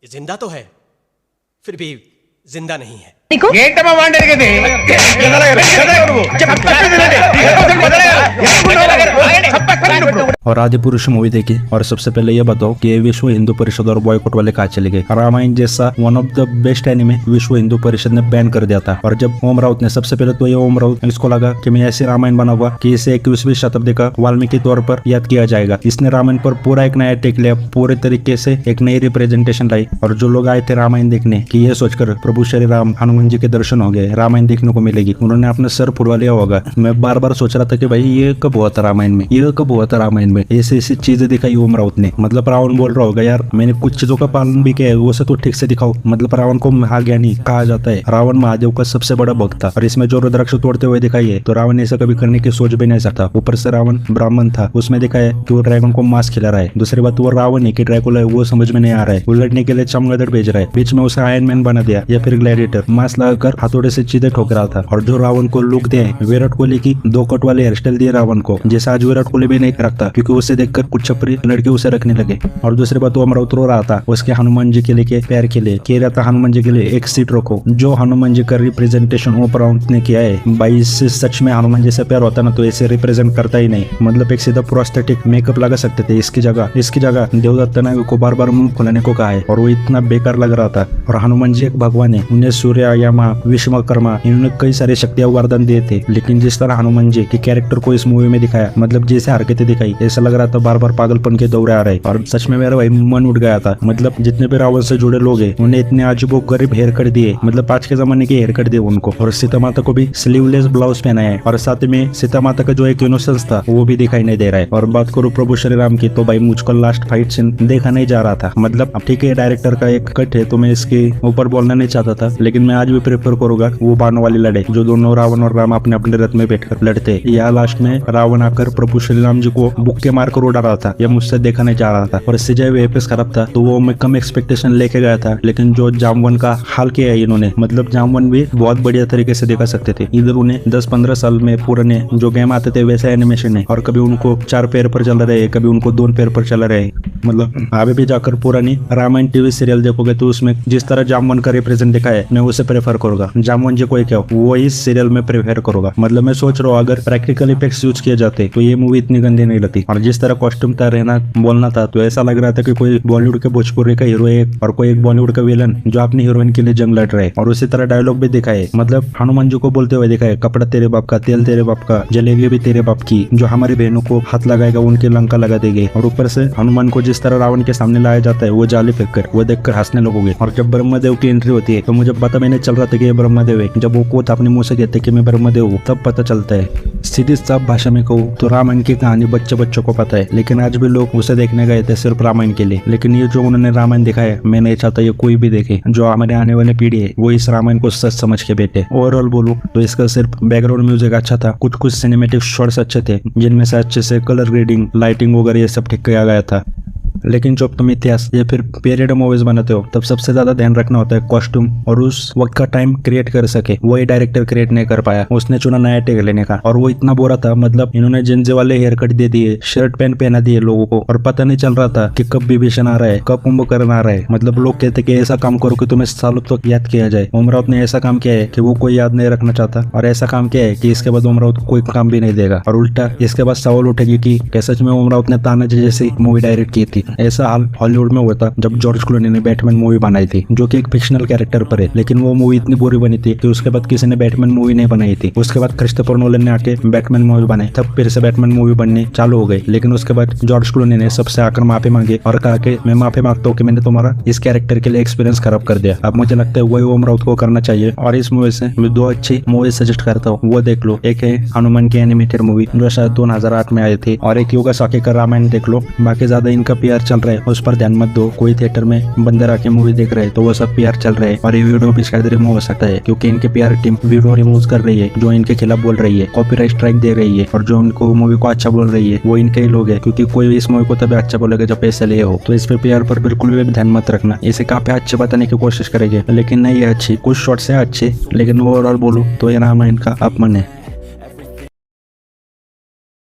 ये जिंदा तो है, फिर भी जिंदा नहीं है। ఏంటమ్మా వాండరిగేది और आदि पुरुष मूवी देखी और सबसे पहले ये बताओ कि ये विश्व हिंदू परिषद और बॉयकॉट वाले कहा चले गए। रामायण जैसा one of the best anime विश्व हिंदू परिषद ने बैन कर दिया था। और जब ओम राउत ने सबसे पहले तो ये ओम राउत इसको लगा कि मैं ऐसे रामायण बनाऊंगा कि इसे 21वीं शताब्दी का वाल्मीकि तौर पर याद किया जाएगा। इसने रामायण पर पूरा एक नया टेक लिया, पूरे तरीके से एक नई रिप्रेजेंटेशन लाई। और जो लोग आए थे रामायण देखने कि ये सोचकर प्रभु श्री राम हनुमान जी के दर्शन हो गए, रामायण देखने को मिलेगी, उन्होंने अपना सर फुड़वा लिया होगा। मैं बार बार सोच रहा था कि भाई ये कब हुआ था रामायण में, ये कब हुआ था रामायण में। ऐसी ऐसी चीजें दिखाई ओम राउत ने। मतलब रावण बोल रहा होगा यार मैंने कुछ चीजों का पालन भी किया है, वो से तो ठीक से दिखाओ। मतलब रावण को महाज्ञानी कहा जाता है, रावण महादेव का सबसे बड़ा भक्त था। और इसमें जो रुद्राक्ष तोड़ते हुए दिखाई है तो रावण ऐसा कभी करने की सोच भी नहीं सकता। ऊपर से रावण ब्राह्मण था, उसमें दिखाया कि वो ड्रैगन को मांस खिला रहा है। दूसरी बात वो रावण है कि ड्रैकुला है वो समझ में नहीं आ रहा है, वो लड़ने के लिए चमगादड़ भेज रहा है, बीच में उसे आयरन मैन बना दिया या फिर ग्लैडिएटर, मांस लगाकर हाथोड़े से चीजें ठोक रहा था। और जो रावण को लुक दिया है विराट कोहली की 2 कट वाले हेयर स्टाइल दिए रावण को, जैसे आज विराट कोहली भी नहीं रखता क्योंकि उसे देखकर कुछ छपरी लड़के उसे रखने लगे। और दूसरी बात वो अमरावत रो रहा था उसके हनुमान जी के लिए प्यार के लिए कह रहा था हनुमान जी के लिए एक सीट रखो। जो हनुमान जी का रिप्रेजेंटेशन ओपराउंट ने किया है भाई, इससे सच में हनुमान जी से प्यार होता ना तो ऐसे रिप्रेजेंट करता ही नहीं। मतलब एक सीधा प्रोस्थेटिक मेकअप लगा सकते थे इसकी जगह देवदत्त नायक को बार बार मुंह खुलाने को कहा है और वो इतना बेकार लग रहा था। और हनुमान जी एक भगवान है, उन्हें सूर्य यमा विश्वकर्मा इन्होंने कई सारे शक्तियां वरदान दिए थे, लेकिन जिस तरह हनुमान जी के कैरेक्टर को इस मूवी में दिखाया, मतलब जैसे हरकतें दिखाई ऐसा लग रहा था बार बार पागलपन के दौरे आ रहे। और सच में मेरा भाई मन उठ गया था। मतलब जितने भी रावण से जुड़े लोग हैं उन्हें इतने अजीबो गरीब हेयर कट दिए, मतलब आज के जमाने के हेयर कट दिए उनको। और सीता माता को भी स्लीवलेस ब्लाउज पहना है और साथ में सीता माता का जो एक इनोसेंस था वो भी दिखाई नहीं दे रहा है। और बात करूं प्रभु श्री राम की तो भाई मुझको लास्ट फाइट सीन देखा नहीं जा रहा था। मतलब अब ठीक है डायरेक्टर का एक कट है तो मैं इसके ऊपर बोलना नहीं चाहता था, लेकिन मैं आज भी प्रेफर करूंगा वो बाणों वाली लड़ाई जो दोनों रावण और राम अपने अपने रथ में बैठकर लड़ते। या लास्ट में रावण आकर प्रभु श्री राम जी को बुक्के मारकर उड़ा रहा था, यह मुझसे देखा नहीं जा रहा था। और सीजे वेफएक्स खराब था तो वो मैं कम एक्सपेक्टेशन लेके गया था, लेकिन जो जामवन का हाल किया है इन्होंने, मतलब जामवन भी बहुत बढ़िया तरीके से देखा सकते थे। इधर उन्हें 10-15 साल में पुराने जो गेम आते थे वैसे एनिमेशन है, और कभी उनको 4 पैर पर चल रहे, कभी उनको 2 पैर पर चल रहे। मतलब अभी भी जाकर पुरानी रामायण टीवी सीरियल देखोगे तो उसमें जिस तरह जामवन का रिप्रेजेंट दिखा है मैं उसे प्रेफर करूंगा। जामवन जी कोई क्या वो इस सीरियल में प्रेफर करूंगा। मतलब मैं सोच रहा हूँ अगर प्रैक्टिकल इफेक्ट्स यूज किए जाते तो ये मूवी इतनी गंदी नहीं लगती। और जिस तरह कॉस्ट्यूम था रहना बोलना था तो ऐसा लग रहा था कि कोई बॉलीवुड के भोजपुरी का हीरो है और कोई एक बॉलीवुड का विलन जो अपनी हीरोइन के लिए जंग लड़ रहा है। और उसी तरह डायलॉग भी दिखाए, मतलब हनुमान जी को बोलते हुए दिखाए कपड़ा तेरे बाप का, तेल तेरे बाप का, जलेबी भी तेरे बाप की, जो हमारी बहनों को हाथ लगाएगा उनकी लंका लगा देंगे। और ऊपर से हनुमान को जिस तरह रावण के सामने लाया जाता है वो जाली फेंककर वो देखकर हंसने लगोगे। और जब ब्रह्मदेव की एंट्री होती है तो मुझे पता भी नहीं चल रहा था कि ये ब्रह्मदेव है, जब वो कोत अपने मुंह से कहते कि मैं ब्रह्मदेव हूँ तब पता चलता है। सीधी साफ भाषा में कहूँ तो रामायण की कहानी बच्चों को पता है, लेकिन आज भी लोग उसे देखने गए थे सिर्फ रामायण के लिए। लेकिन ये जो उन्होंने रामायण दिखाया मैं नहीं चाहता ये कोई भी देखे, जो हमारे आने वाली पीढ़ी है वो इस रामायण को सच समझ के बैठे। ओवरऑल बोलूं तो इसका सिर्फ बैकग्राउंड म्यूजिक अच्छा था, कुछ सिनेमेटिक शॉट्स अच्छे थे जिनमें से अच्छे से कलर ग्रेडिंग लाइटिंग वगैरह ये सब ठीक किया गया था। लेकिन जब तुम इतिहास या फिर पीरियड मूवीज बनाते हो तब सबसे ज्यादा ध्यान रखना होता है कॉस्ट्यूम, और उस वक्त का टाइम क्रिएट कर सके वही डायरेक्टर क्रिएट नहीं कर पाया। उसने चुना नया टेक लेने का और वो इतना बुरा था, मतलब इन्होंने जिंजे वाले हेयर कट दे दिए, शर्ट पैंट पहना दिए लोगों को, और पता नहीं चल रहा था कि कब विभीषण आ रहा है कब कुंभकर्ण आ रहा है। मतलब लोग कहते कि ऐसा काम करो कि तुम्हें सालों तक याद किया जाए। ओम राउत ने ऐसा काम किया है कि वो कोई याद नहीं रखना चाहता, और ऐसा काम किया है कि इसके बाद ओम राउत कोई काम भी नहीं देगा। और उल्टा इसके बाद सवाल उठेगी कि सच में ओम राउत ने तानाजी जैसी मूवी डायरेक्ट की थी। ऐसा हाल हॉलीवुड में हुआ था जब जॉर्ज क्लूनी ने बैटमैन मूवी बनाई थी, जो कि एक फिक्शनल कैरेक्टर पर है, लेकिन वो मूवी इतनी बुरी बनी थी कि उसके बाद किसी ने बैटमैन मूवी नहीं बनाई थी। उसके बाद क्रिस्टोफर नोलन ने आके बैटमैन मूवी बनाई, तब फिर से बैटमैन मूवी बननी चालू हो गई। लेकिन उसके बाद जॉर्ज क्लूनी ने सबसे आकर माफी मांगी और कहा कि मैं माफी मांगता हूँ कि मैंने तुम्हारा इस कैरेक्टर के लिए एक्सपीरियंस खराब कर दिया। अब मुझे लगता है वही ओम राउत को करना चाहिए। और इस मूवी से मैं 2 अच्छी मूवी सजेस्ट करता हूँ, वो देख लो। एक है हनुमान की एनिमेटेड मूवी जो शायद 2008 में आई थी, और एक योगा साकी का रामायण देख लो। बाकी ज्यादा इनका पीआर चल रहा है उस पर ध्यान मत दो। कोई थिएटर में बंदर आके मूवी देख रहे हैं तो वो सब पीआर चल रहे हैं, और ये वीडियो भी शायद रिमूव हो सकता है क्योंकि इनके पीआर टीम वीडियो रिमूव कर रही है जो इनके खिलाफ बोल रही है, कॉपीराइट स्ट्राइक दे रही है। और जो उनको मूवी को अच्छा बोल रही है वो इनके ही लोग है, क्योंकि कोई इस मूवी को तभी अच्छा बोलेगा जब पैसे लिए हो। तो इस पे पीआर पर बिल्कुल भी ध्यान मत रखना। इसे काफी अच्छे बताने की कोशिश करेंगे लेकिन नहीं है अच्छी, कुछ शॉट्स है अच्छे, लेकिन ओवरऑल बोलूं तो ये रामायण का अपमान है।